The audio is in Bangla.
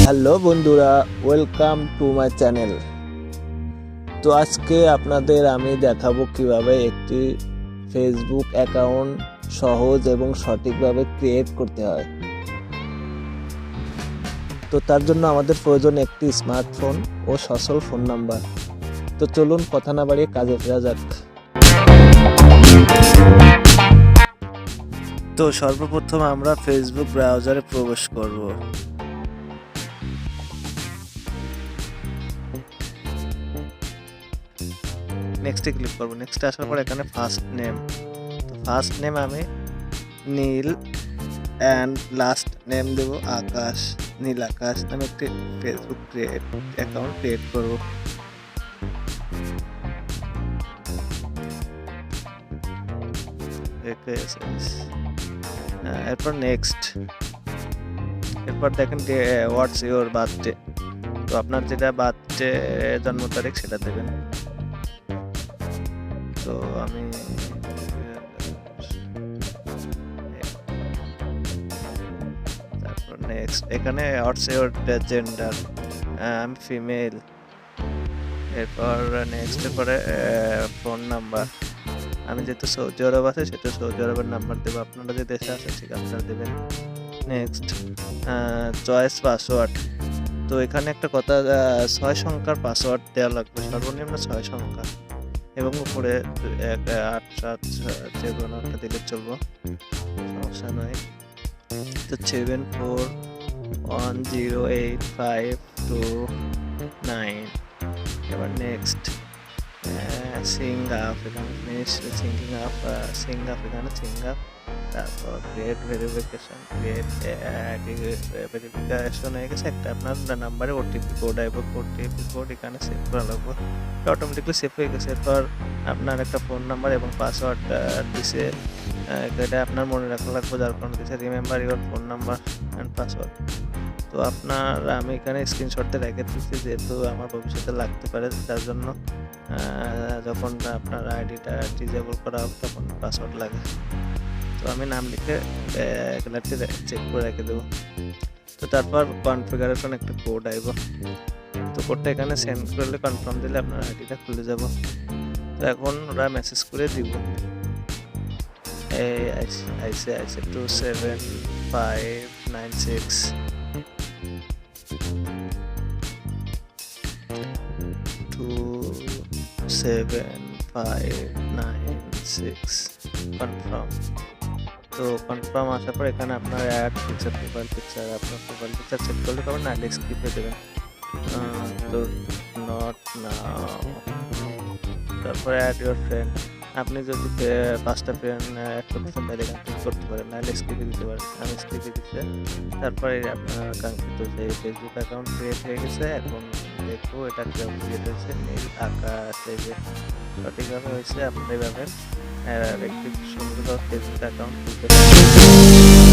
হ্যালো বন্ধুরা, ওয়েলকাম টু মাই চ্যানেল। তো আজকে আপনাদের আমি দেখাবো কিভাবে একটি ফেসবুক অ্যাকাউন্ট সহজ এবং সঠিকভাবে ক্রিয়েট করতে হয়। তো তার জন্য আমাদের প্রয়োজন একটি স্মার্টফোন ও সচল ফোন নাম্বার। তো চলুন কথা না বাড়িয়ে কাজে ফেরা যাক। তো সর্বপ্রথম আমরা ফেসবুক ব্রাউজারে প্রবেশ করব। নেক্সটে ক্লিক করব। নেক্সটে আসার পর এখানে ফার্স্ট নেম, তো ফার্স্ট নেম আমি নীল অ্যান্ড লাস্ট নেম দেব আকাশ, নীল আকাশ। আমি একটি ফেসবুক অ্যাকাউন্ট ক্রিয়েট করব। এরপর নেক্সট, এরপর দেখেন হোয়াটস ইউর বার্থডে, তো আপনার যেটা বার্থডে জন্ম তারিখ সেটা দেবেন। তো আমি তারপর নেক্সট, এখানে হোয়াটস ইউর জেন্ডার, আমি ফিমেল। এরপর নেক্সট, এরপরে ফোন নাম্বার, আমি যেহেতু সৌদি আরব আছে সেটা সৌদি আরবের নাম্বার দেবো, আপনারা যে দেশে আছে ঠিক আপনারা দেবেন। নেক্সট, চয়েস পাসওয়ার্ড, তো এখানে একটা কথা, 6 সংখ্যার পাসওয়ার্ড দেওয়া লাগবে, সর্বনিম্ন 6 সংখ্যা, এবং উপরে 1 8 7 যে কোনো একটা দিলে চলবো, সমস্যা নয়। তো 74108529। এবার নেক্সট, সিঙ্গাপ, এখানে সিঙ্গাপ, এখানে সিঙ্গাপ। তারপর ক্রিয়েট ভেরিফিকেশন, ভেরিফিকেশন হয়ে গেছে। একটা আপনার নাম্বারে ওটিপি কোড আসবে, ওটিপি কোড এখানে সেভ করা লাগবে, অটোমেটিকলি সেভ হয়ে গেছে। এরপর আপনার একটা ফোন নাম্বার এবং পাসওয়ার্ড দিছে, এটা আপনার মনে রাখা লাগবে, যার কারণে দিচ্ছে remember your phone number and password. তো আমি এখানে স্ক্রিনশট দিয়ে রেখে দিচ্ছি, যেহেতু আমার ভবিষ্যতে লাগতে পারে, যার জন্য যখন আপনার আইডিটা ডিজেবল করা হবে তখন পাসওয়ার্ড লাগে। তো আমি নাম লিখে গ্যালারিতে চেক করে রেখে দেবো। তো তারপর কনফিগারেশন একটা কোড আইব, তো কোডটা এখানে সেন্ড করলে কনফার্ম দিলে আপনার আইডিটা খুলে যাব। তো এখন ওরা মেসেজ করে দিব, এই আইসে 27596 27596 কনফার্ম। তো কনফার্ম আসার পর এখানে আপনার অ্যাড পিকচার, প্রোফাইল পিকচার, আপনার প্রোফাইল পিকচার চেক করলে পাবেন, না স্কিপে দেবেন। তো নট নাও, তারপরে অ্যাড ইউর ফ্রেন্ড, আপনি যদি 5টা ফ্রেন্ড অ্যাড করতে চান তাহলে এখান থেকে করতে পারেন, নাহলে স্কিপে দিতে পারেন। আমি স্কিপে দিতে, তারপরে আপনার কাঙ্ক্ষিত যে ফেসবুক অ্যাকাউন্ট ক্রিয়েট হয়ে গেছে। এখন দেখবো এটা কিভাবে ক্রিয়েট হয়েছে, নীল আকাশ, এই যে সঠিকভাবে হয়েছে। আপনি এভাবে একটি সুন্দরভাবে ফেসবুক অ্যাকাউন্ট খুলতে পারেন।